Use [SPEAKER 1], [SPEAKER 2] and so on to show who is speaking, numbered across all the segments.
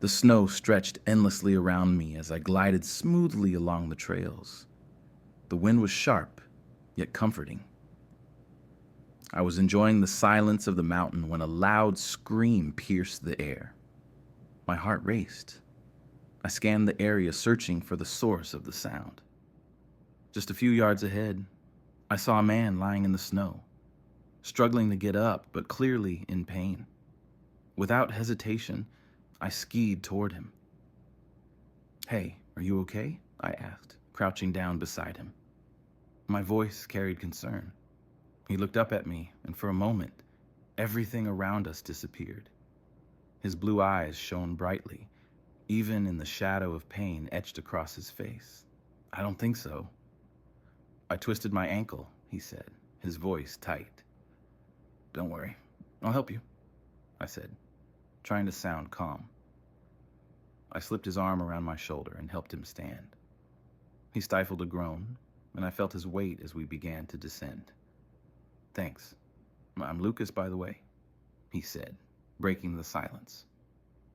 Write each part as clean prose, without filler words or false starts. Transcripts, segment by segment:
[SPEAKER 1] The snow stretched endlessly around me as I glided smoothly along the trails. The wind was sharp, yet comforting. I was enjoying the silence of the mountain when a loud scream pierced the air. My heart raced. I scanned the area, searching for the source of the sound. Just a few yards ahead, I saw a man lying in the snow, struggling to get up, but clearly in pain. Without hesitation, I skied toward him. "Hey, are you okay?" I asked, crouching down beside him. My voice carried concern. He looked up at me, and for a moment, everything around us disappeared. His blue eyes shone brightly, even in the shadow of pain etched across his face. "I don't think so." "I twisted my ankle," he said, his voice tight. "Don't worry, I'll help you," I said, trying to sound calm. I slipped his arm around my shoulder and helped him stand. He stifled a groan, and I felt his weight as we began to descend. "Thanks. I'm Lucas, by the way," he said, breaking the silence.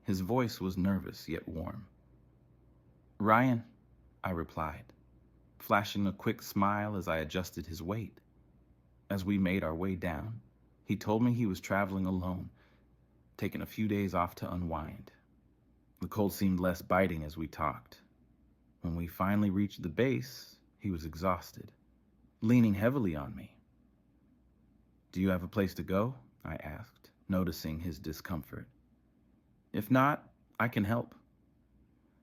[SPEAKER 1] His voice was nervous yet warm. "Ryan," I replied, flashing a quick smile as I adjusted his weight. As we made our way down, he told me he was traveling alone, taking a few days off to unwind. The cold seemed less biting as we talked. When we finally reached the base, he was exhausted, leaning heavily on me. "Do you have a place to go?" I asked, noticing his discomfort. "If not, I can help."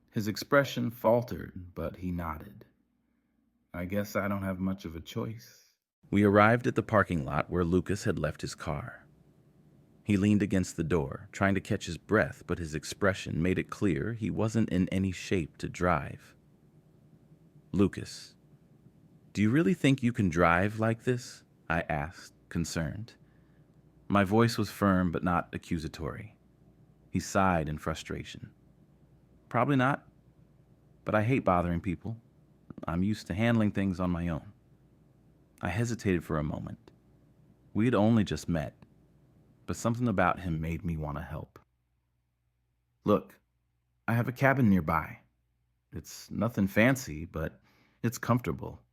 [SPEAKER 1] His expression faltered, but he nodded. "I guess I don't have much of a choice." We arrived at the parking lot where Lucas had left his car. He leaned against the door, trying to catch his breath, but his expression made it clear he wasn't in any shape to drive. "Lucas, do you really think you can drive like this?" I asked, concerned. My voice was firm but not accusatory. He sighed in frustration. "Probably not, but I hate bothering people. I'm used to handling things on my own." I hesitated for a moment. We had only just met, but something about him made me want to help. "Look, I have a cabin nearby. It's nothing fancy, but it's comfortable.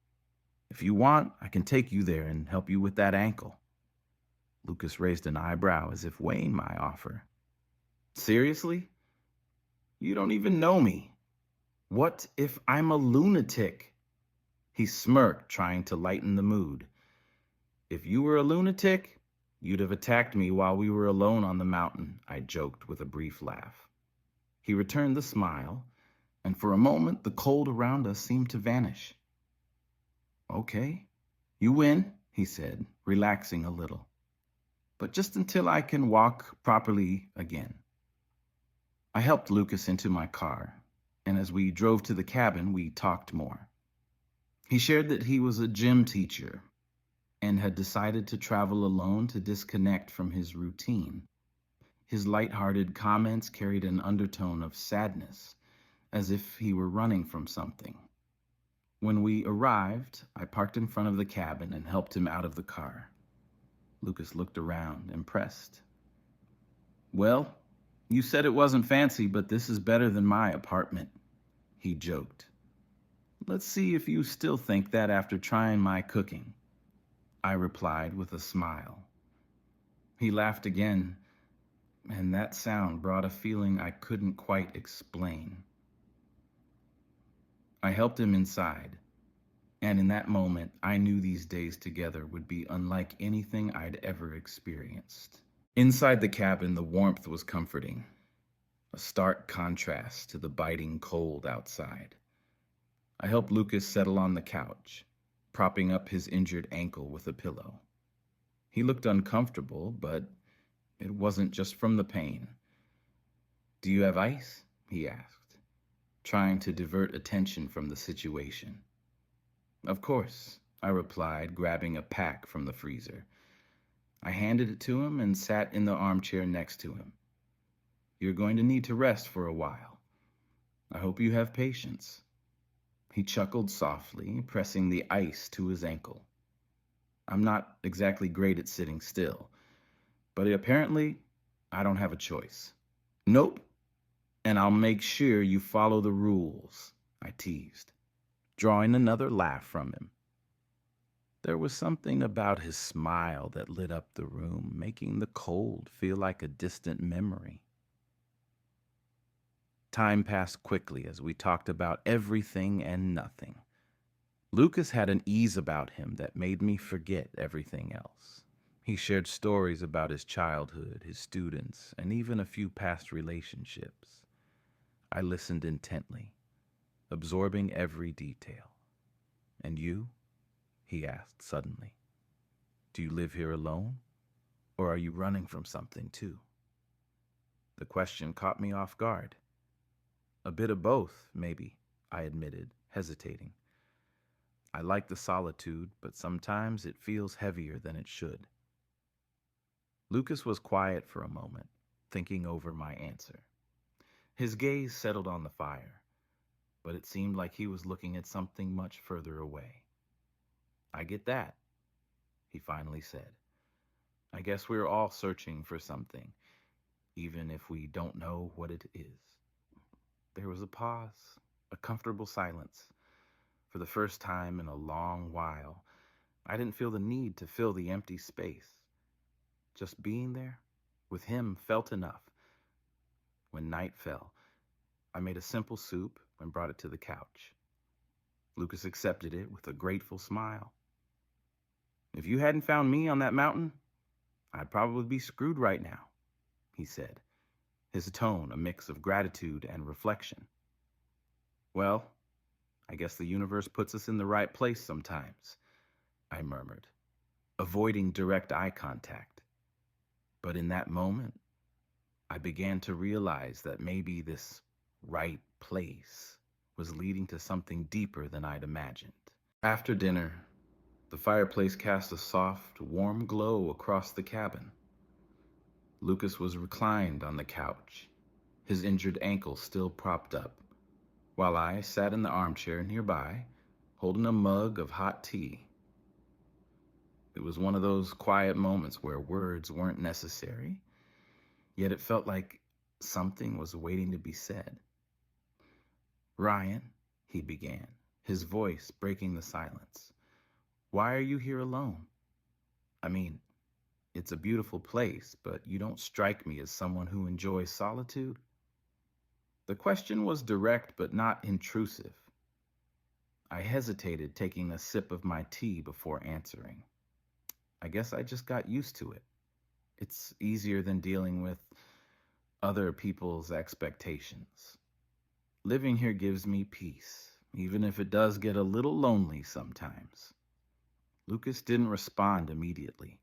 [SPEAKER 1] If you want, I can take you there and help you with that ankle." Lucas raised an eyebrow as if weighing my offer. "Seriously? You don't even know me. What if I'm a lunatic?" He smirked, trying to lighten the mood. "If you were a lunatic, you'd have attacked me while we were alone on the mountain," I joked with a brief laugh. He returned the smile, and for a moment the cold around us seemed to vanish. "Okay, you win," he said, relaxing a little. "But just until I can walk properly again." I helped Lucas into my car, and as we drove to the cabin, we talked more. He shared that he was a gym teacher and had decided to travel alone to disconnect from his routine. His lighthearted comments carried an undertone of sadness, as if he were running from something. When we arrived, I parked in front of the cabin and helped him out of the car. Lucas looked around, impressed. "Well, you said it wasn't fancy, but this is better than my apartment," he joked. "Let's see if you still think that after trying my cooking," I replied with a smile. He laughed again, and that sound brought a feeling I couldn't quite explain. I helped him inside, and in that moment, I knew these days together would be unlike anything I'd ever experienced. Inside the cabin, the warmth was comforting, a stark contrast to the biting cold outside. I helped Lucas settle on the couch, propping up his injured ankle with a pillow. He looked uncomfortable, but it wasn't just from the pain. "Do you have ice?" he asked, trying to divert attention from the situation. "Of course," I replied, grabbing a pack from the freezer. I handed it to him and sat in the armchair next to him. "You're going to need to rest for a while. I hope you have patience." He chuckled softly, pressing the ice to his ankle. I'm not exactly great at sitting still, but apparently I don't have a choice. "Nope, And I'll make sure you follow the rules, I teased, drawing another laugh from him. There was something about his smile that lit up the room, making the cold feel like a distant memory. Time passed quickly as we talked about everything and nothing. Lucas had an ease about him that made me forget everything else. He shared stories about his childhood, his students, and even a few past relationships. I listened intently, absorbing every detail. "And you?" he asked suddenly. "Do you live here alone? Or are you running from something too?" The question caught me off guard. "A bit of both, maybe," I admitted, hesitating. "I like the solitude, but sometimes it feels heavier than it should." Lucas was quiet for a moment, thinking over my answer. His gaze settled on the fire, but it seemed like he was looking at something much further away. "I get that," he finally said. "I guess we're all searching for something, even if we don't know what it is." There was a pause, a comfortable silence. For the first time in a long while, I didn't feel the need to fill the empty space. Just being there with him felt enough. When night fell, I made a simple soup and brought it to the couch. Lucas accepted it with a grateful smile. "If you hadn't found me on that mountain, I'd probably be screwed right now," he said, his tone a mix of gratitude and reflection. "Well, I guess the universe puts us in the right place sometimes," I murmured, avoiding direct eye contact. But in that moment, I began to realize that maybe this right place was leading to something deeper than I'd imagined. After dinner, the fireplace cast a soft, warm glow across the cabin. Lucas was reclined on the couch, his injured ankle still propped up, while I sat in the armchair nearby, holding a mug of hot tea. It was one of those quiet moments where words weren't necessary, yet it felt like something was waiting to be said. "Ryan," he began, his voice breaking the silence, "why are you here alone? I mean, it's a beautiful place, but you don't strike me as someone who enjoys solitude." The question was direct but not intrusive. I hesitated, taking a sip of my tea before answering. I guess I just got used to it. It's easier than dealing with other people's expectations. Living here gives me peace, even if it does get a little lonely sometimes. Lucas didn't respond immediately.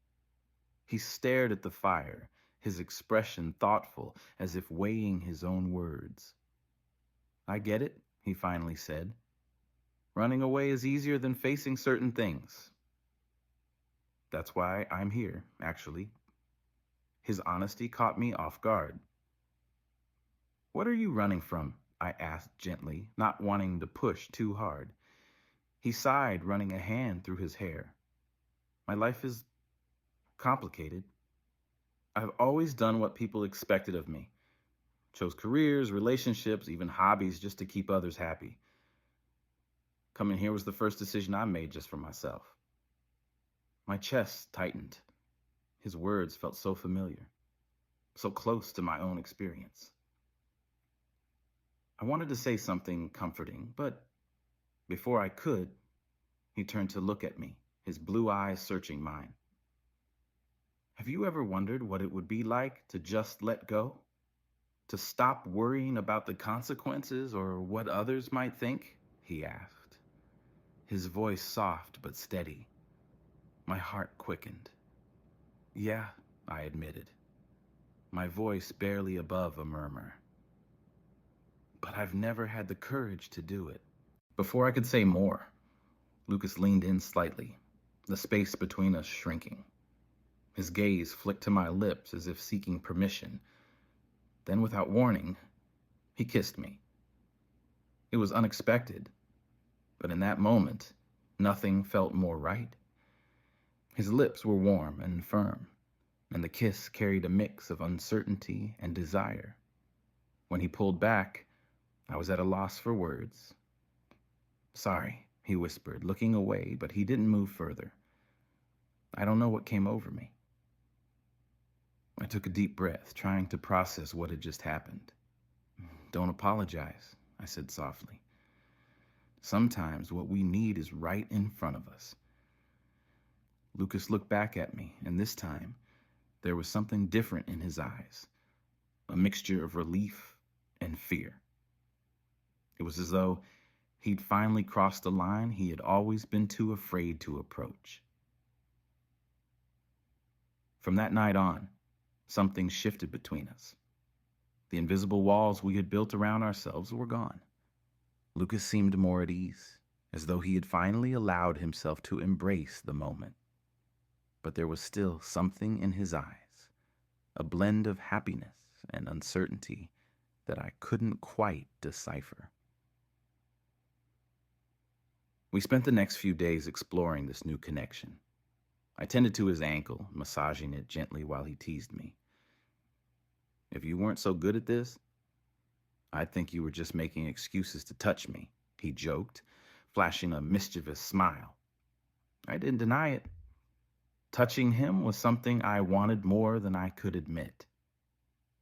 [SPEAKER 1] He stared at the fire, his expression thoughtful, as if weighing his own words. "I get it," he finally said. "Running away is easier than facing certain things. That's why I'm here, actually." His honesty caught me off guard. "What are you running from?" I asked gently, not wanting to push too hard. He sighed, running a hand through his hair. "My life is complicated. I've always done what people expected of me. Chose careers, relationships, even hobbies just to keep others happy. Coming here was the first decision I made just for myself." My chest tightened. His words felt so familiar, so close to my own experience. I wanted to say something comforting, but before I could, he turned to look at me, his blue eyes searching mine. "Have you ever wondered what it would be like to just let go? To stop worrying about the consequences or what others might think?" he asked, his voice soft but steady. My heart quickened. "Yeah," I admitted, my voice barely above a murmur. "But I've never had the courage to do it." Before I could say more, Lucas leaned in slightly, the space between us shrinking. His gaze flicked to my lips as if seeking permission. Then, without warning, he kissed me. It was unexpected, but in that moment, nothing felt more right. His lips were warm and firm, and the kiss carried a mix of uncertainty and desire. When he pulled back, I was at a loss for words. "Sorry," he whispered, looking away, but he didn't move further. I don't know what came over me. I took a deep breath, trying to process what had just happened. "Don't apologize," I said softly. "Sometimes what we need is right in front of us." Lucas looked back at me, and this time there was something different in his eyes, a mixture of relief and fear. It was as though he'd finally crossed the line he had always been too afraid to approach. From that night on, something shifted between us. The invisible walls we had built around ourselves were gone. Lucas seemed more at ease, as though he had finally allowed himself to embrace the moment. But there was still something in his eyes, a blend of happiness and uncertainty that I couldn't quite decipher. We spent the next few days exploring this new connection. I tended to his ankle, massaging it gently while he teased me. "If you weren't so good at this, I'd think you were just making excuses to touch me," he joked, flashing a mischievous smile. I didn't deny it. Touching him was something I wanted more than I could admit.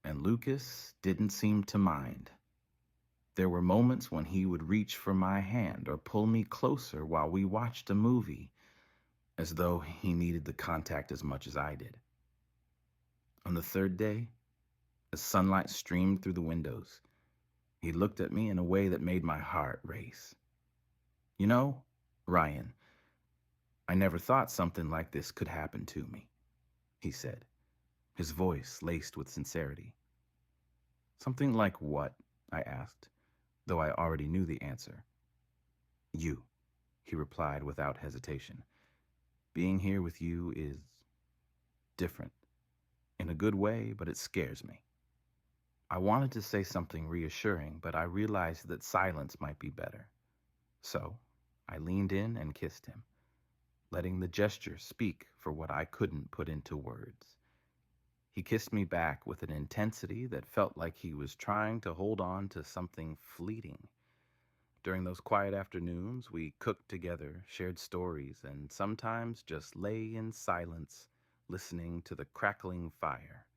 [SPEAKER 1] And Lucas didn't seem to mind. There were moments when he would reach for my hand or pull me closer while we watched a movie, as though he needed the contact as much as I did. On the third day, as sunlight streamed through the windows, he looked at me in a way that made my heart race. "You know, Ryan, I never thought something like this could happen to me," he said, his voice laced with sincerity. "Something like what?" I asked, though I already knew the answer. "You," he replied without hesitation. "Being here with you is different, in a good way, but it scares me." I wanted to say something reassuring, but I realized that silence might be better. So I leaned in and kissed him, letting the gesture speak for what I couldn't put into words. He kissed me back with an intensity that felt like he was trying to hold on to something fleeting. During those quiet afternoons, we cooked together, shared stories, and sometimes just lay in silence, listening to the crackling fire.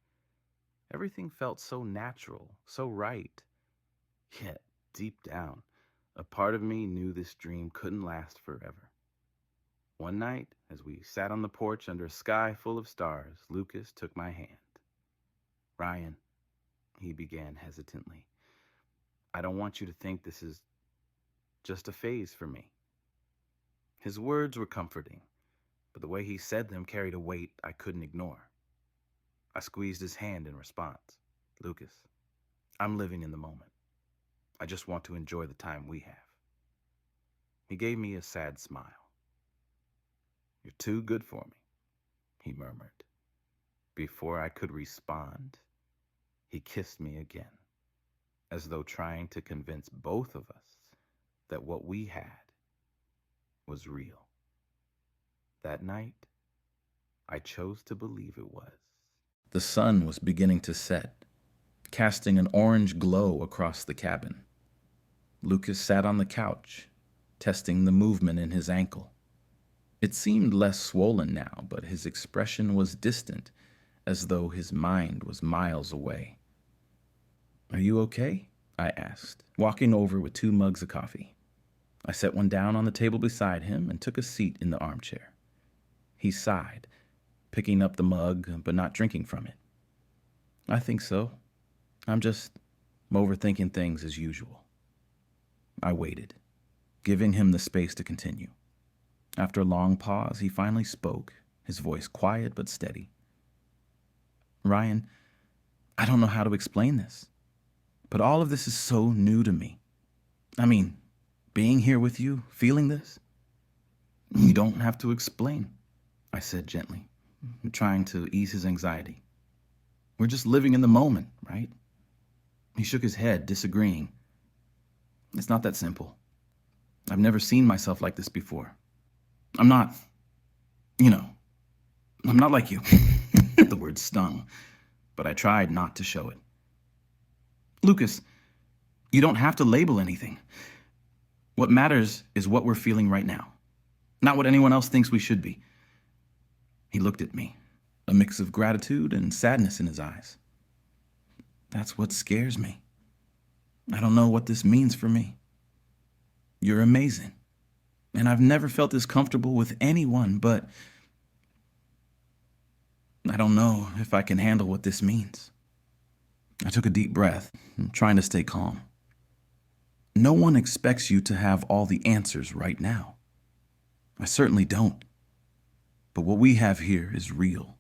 [SPEAKER 1] Everything felt so natural, so right. Yet, deep down, a part of me knew this dream couldn't last forever. One night, as we sat on the porch under a sky full of stars, Lucas took my hand. "Ryan," he began hesitantly, "I don't want you to think this is just a phase for me." His words were comforting, but the way he said them carried a weight I couldn't ignore. I squeezed his hand in response. "Lucas, I'm living in the moment. I just want to enjoy the time we have." He gave me a sad smile. "You're too good for me," he murmured. Before I could respond, he kissed me again, as though trying to convince both of us that what we had was real. That night, I chose to believe it was. The sun was beginning to set, casting an orange glow across the cabin. Lucas sat on the couch, testing the movement in his ankle. It seemed less swollen now, but his expression was distant, as though his mind was miles away. "Are you okay?" I asked, walking over with 2 mugs of coffee. I set one down on the table beside him and took a seat in the armchair. He sighed, picking up the mug but not drinking from it. "I think so. I'm just overthinking things as usual." I waited, giving him the space to continue. After a long pause, he finally spoke, his voice quiet but steady. "Ryan, I don't know how to explain this, but all of this is so new to me. I mean, being here with you, feeling this." "You don't have to explain," I said gently, trying to ease his anxiety. "We're just living in the moment, right?" He shook his head, disagreeing. "It's not that simple. I've never seen myself like this before. I'm not, you know, I'm not like you." The word stung, but I tried not to show it. Lucas, you don't have to label anything. What matters is what we're feeling right now, not what anyone else thinks we should be. He looked at me, a mix of gratitude and sadness in his eyes. That's what scares me. I don't know what this means for me. You're amazing. And I've never felt this comfortable with anyone, but I don't know if I can handle what this means. I took a deep breath, trying to stay calm. No one expects you to have all the answers right now. I certainly don't. But what we have here is real,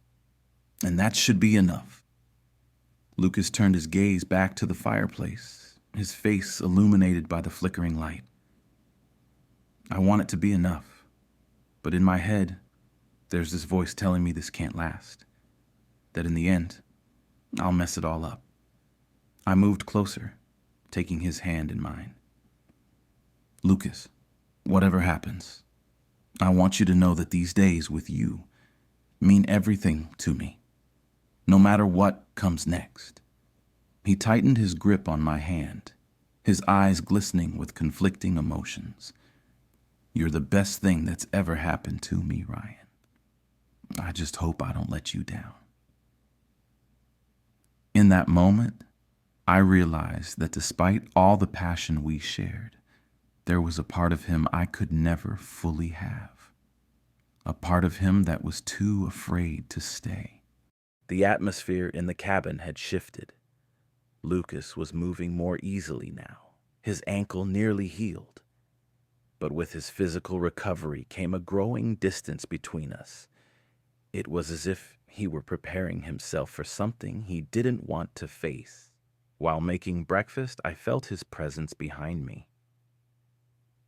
[SPEAKER 1] and that should be enough. Lucas turned his gaze back to the fireplace, his face illuminated by the flickering light. I want it to be enough, but in my head, there's this voice telling me this can't last, that in the end, I'll mess it all up. I moved closer, taking his hand in mine. Lucas, whatever happens, I want you to know that these days with you mean everything to me, no matter what comes next. He tightened his grip on my hand, his eyes glistening with conflicting emotions. You're the best thing that's ever happened to me, Ryan. I just hope I don't let you down. In that moment, I realized that despite all the passion we shared, there was a part of him I could never fully have. A part of him that was too afraid to stay. The atmosphere in the cabin had shifted. Lucas was moving more easily now, his ankle nearly healed. But with his physical recovery came a growing distance between us. It was as if he were preparing himself for something he didn't want to face. While making breakfast, I felt his presence behind me.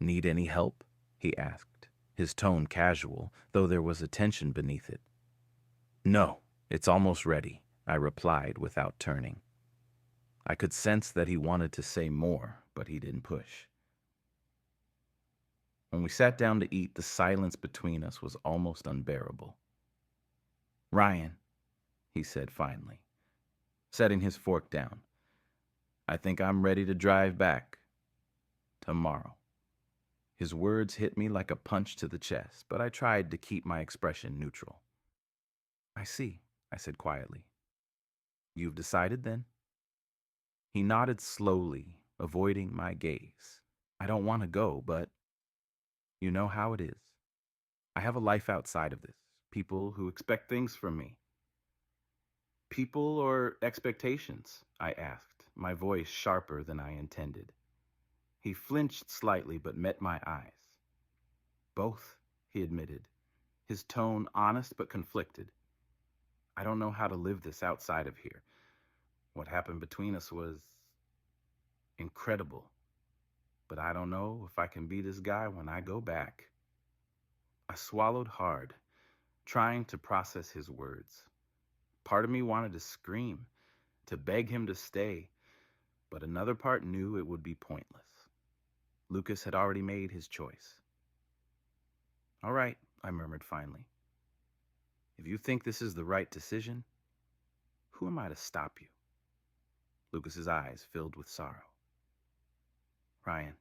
[SPEAKER 1] "Need any help?" he asked, his tone casual, though there was a tension beneath it. "No, it's almost ready," I replied without turning. I could sense that he wanted to say more, but he didn't push. When we sat down to eat, the silence between us was almost unbearable. "Ryan," he said finally, setting his fork down, "I think I'm ready to drive back tomorrow." His words hit me like a punch to the chest, but I tried to keep my expression neutral. "I see," I said quietly. "You've decided then?" He nodded slowly, avoiding my gaze. "I don't want to go, but you know how it is. I have a life outside of this. People who expect things from me." "People or expectations?" I asked, my voice sharper than I intended. He flinched slightly but met my eyes. "Both," he admitted, his tone honest but conflicted. "I don't know how to live this outside of here. What happened between us was incredible, but I don't know if I can be this guy when I go back." I swallowed hard, trying to process his words. Part of me wanted to scream, to beg him to stay, but another part knew it would be pointless. Lucas had already made his choice. "All right," I murmured finally. "If you think this is the right decision, who am I to stop you?" Lucas's eyes filled with sorrow. "Ryan,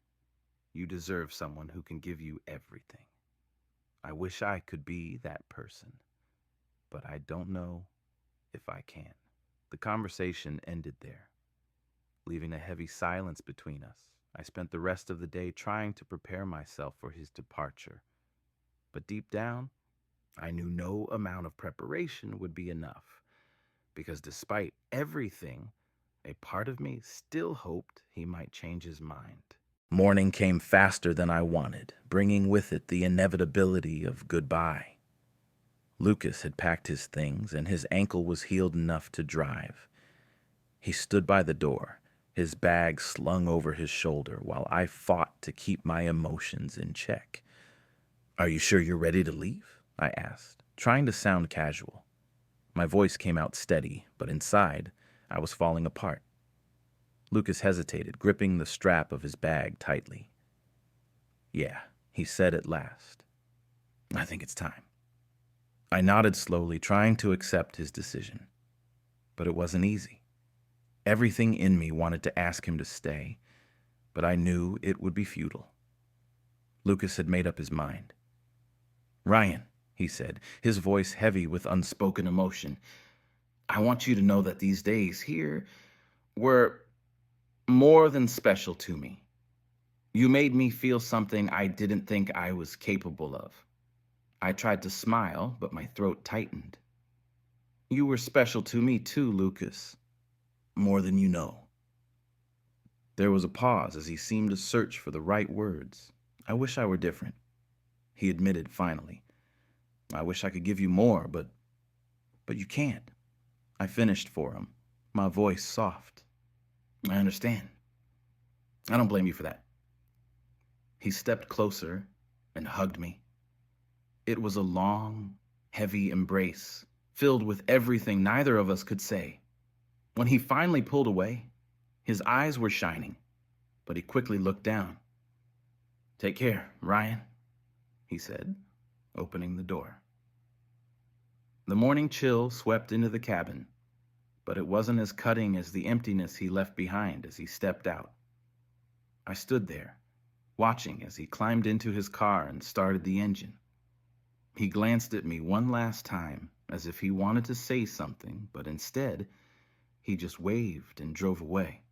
[SPEAKER 1] you deserve someone who can give you everything. I wish I could be that person, but I don't know if I can." The conversation ended there, leaving a heavy silence between us. I spent the rest of the day trying to prepare myself for his departure, but deep down, I knew no amount of preparation would be enough, because despite everything, a part of me still hoped he might change his mind. Morning came faster than I wanted, bringing with it the inevitability of goodbye. Lucas had packed his things, and his ankle was healed enough to drive. He stood by the door, his bag slung over his shoulder, while I fought to keep my emotions in check. "Are you sure you're ready to leave?" I asked, trying to sound casual. My voice came out steady, but inside, I was falling apart. Lucas hesitated, gripping the strap of his bag tightly. "Yeah," he said at last. "I think it's time." I nodded slowly, trying to accept his decision. But it wasn't easy. Everything in me wanted to ask him to stay, but I knew it would be futile. Lucas had made up his mind. "Ryan," he said, his voice heavy with unspoken emotion, "I want you to know that these days here were more than special to me. You made me feel something I didn't think I was capable of." I tried to smile, but my throat tightened. "You were special to me too, Lucas. More than you know." There was a pause as he seemed to search for the right words. "I wish I were different," he admitted finally. "I wish I could give you more, but you can't." I finished for him, my voice soft. "I understand. I don't blame you for that." He stepped closer and hugged me. It was a long, heavy embrace, filled with everything neither of us could say. When he finally pulled away, his eyes were shining, but he quickly looked down. "Take care, Ryan," he said, opening the door. The morning chill swept into the cabin, but it wasn't as cutting as the emptiness he left behind as he stepped out. I stood there, watching as he climbed into his car and started the engine. He glanced at me one last time, as if he wanted to say something, but instead, he just waved and drove away.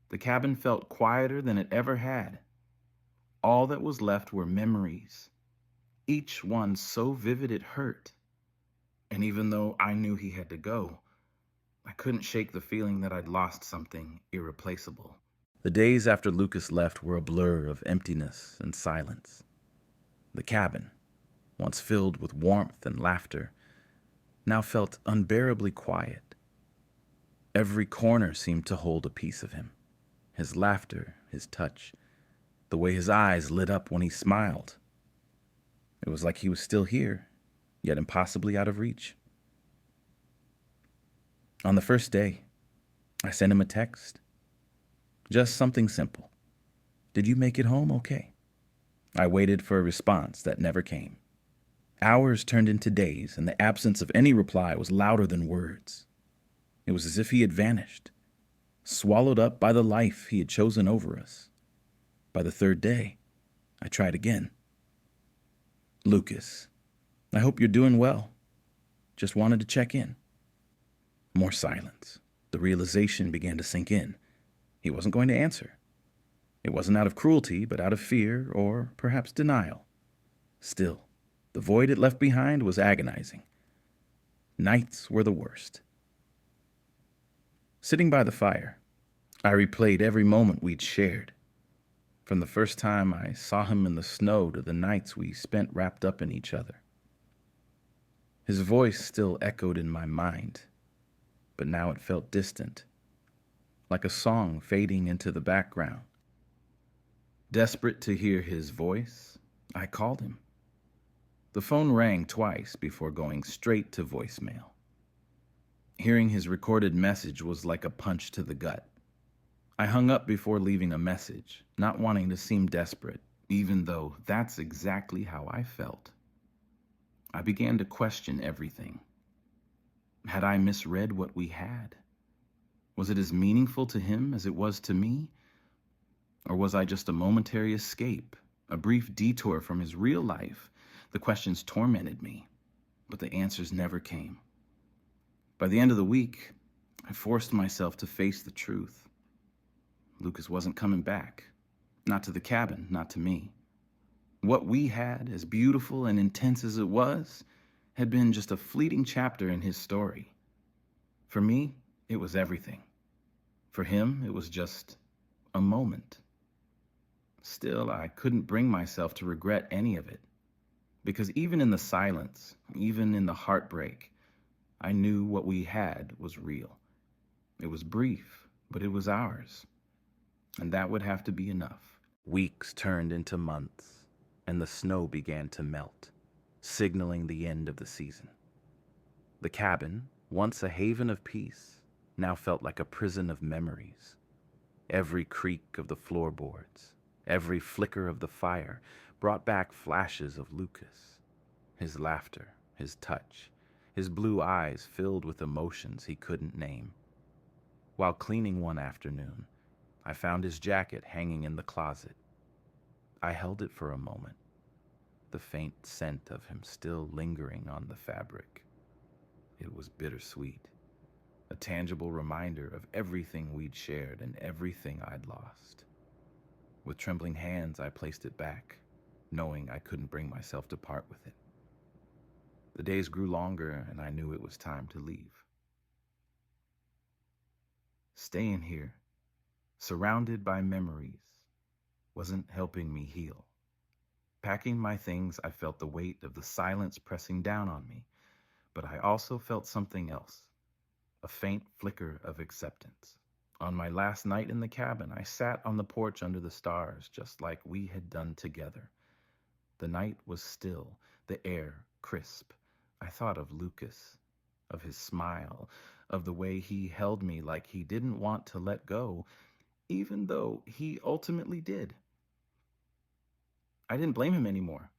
[SPEAKER 1] The cabin felt quieter than it ever had. All that was left were memories, each one so vivid it hurt. And even though I knew he had to go, I couldn't shake the feeling that I'd lost something irreplaceable. The days after Lucas left were a blur of emptiness and silence. The cabin, once filled with warmth and laughter, now felt unbearably quiet. Every corner seemed to hold a piece of him. His laughter, his touch, the way his eyes lit up when he smiled. It was like he was still here, yet impossibly out of reach. On the first day, I sent him a text. Just something simple. "Did you make it home okay?" I waited for a response that never came. Hours turned into days, and the absence of any reply was louder than words. It was as if he had vanished, swallowed up by the life he had chosen over us. By the third day, I tried again. "Lucas, I hope you're doing well. Just wanted to check in." More silence. The realization began to sink in. He wasn't going to answer. It wasn't out of cruelty, but out of fear or perhaps denial. Still, the void it left behind was agonizing. Nights were the worst. Sitting by the fire, I replayed every moment we'd shared. From the first time I saw him in the snow to the nights we spent wrapped up in each other. His voice still echoed in my mind, but now it felt distant, like a song fading into the background. Desperate to hear his voice, I called him. The phone rang twice before going straight to voicemail. Hearing his recorded message was like a punch to the gut. I hung up before leaving a message, not wanting to seem desperate, even though that's exactly how I felt. I began to question everything. Had I misread what we had? Was it as meaningful to him as it was to me? Or was I just a momentary escape, a brief detour from his real life? The questions tormented me, but the answers never came. By the end of the week, I forced myself to face the truth. Lucas wasn't coming back. Not to the cabin, not to me. What we had, as beautiful and intense as it was, had been just a fleeting chapter in his story. For me, it was everything. For him, it was just a moment. Still, I couldn't bring myself to regret any of it. Because even in the silence, even in the heartbreak, I knew what we had was real. It was brief, but it was ours. And that would have to be enough. Weeks turned into months, and the snow began to melt, signaling the end of the season. The cabin, once a haven of peace, now felt like a prison of memories. Every creak of the floorboards, every flicker of the fire brought back flashes of Lucas. His laughter, his touch, his blue eyes filled with emotions he couldn't name. While cleaning one afternoon, I found his jacket hanging in the closet. I held it for a moment, the faint scent of him still lingering on the fabric. It was bittersweet, a tangible reminder of everything we'd shared and everything I'd lost. With trembling hands, I placed it back, knowing I couldn't bring myself to part with it. The days grew longer, and I knew it was time to leave. Staying here, surrounded by memories, wasn't helping me heal. Packing my things, I felt the weight of the silence pressing down on me, but I also felt something else, a faint flicker of acceptance. On my last night in the cabin, I sat on the porch under the stars, just like we had done together. The night was still, the air crisp. I thought of Lucas, of his smile, of the way he held me like he didn't want to let go, even though he ultimately did. I didn't blame him anymore.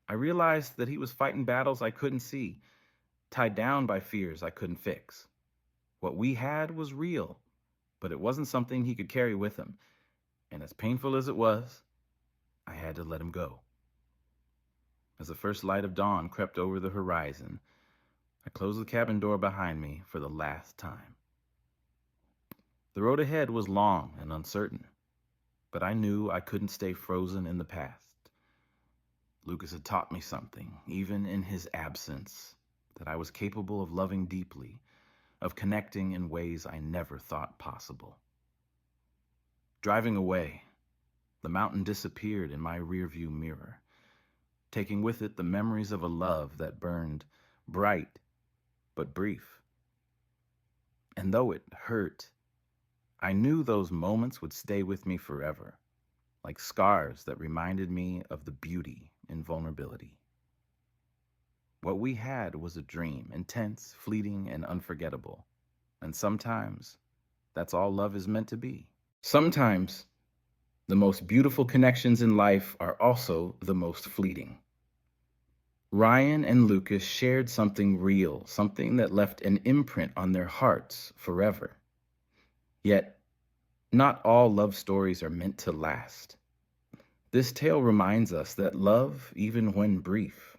[SPEAKER 1] I realized that he was fighting battles I couldn't see, tied down by fears I couldn't fix. What we had was real, but it wasn't something he could carry with him. And as painful as it was, I had to let him go. As the first light of dawn crept over the horizon, I closed the cabin door behind me for the last time. The road ahead was long and uncertain, but I knew I couldn't stay frozen in the past. Lucas had taught me something, even in his absence, that I was capable of loving deeply, of connecting in ways I never thought possible. Driving away, the mountain disappeared in my rearview mirror, taking with it the memories of a love that burned bright but brief. And though it hurt, I knew those moments would stay with me forever, like scars that reminded me of the beauty in vulnerability. What we had was a dream, intense, fleeting, and unforgettable. And sometimes, that's all love is meant to be. Sometimes, the most beautiful connections in life are also the most fleeting. Ryan and Lucas shared something real, something that left an imprint on their hearts forever. Yet, not all love stories are meant to last. This tale reminds us that love, even when brief,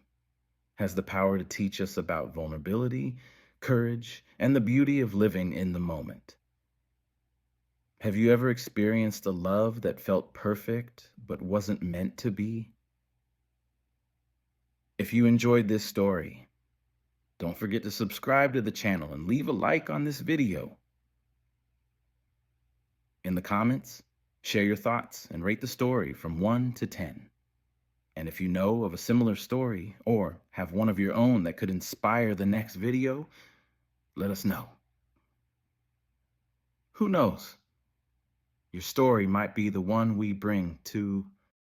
[SPEAKER 1] has the power to teach us about vulnerability, courage, and the beauty of living in the moment. Have you ever experienced a love that felt perfect but wasn't meant to be? If you enjoyed this story, don't forget to subscribe to the channel and leave a like on this video. In the comments, share your thoughts and rate the story from 1 to 10. And if you know of a similar story or have one of your own that could inspire the next video, let us know. Who knows? Your story might be the one we bring to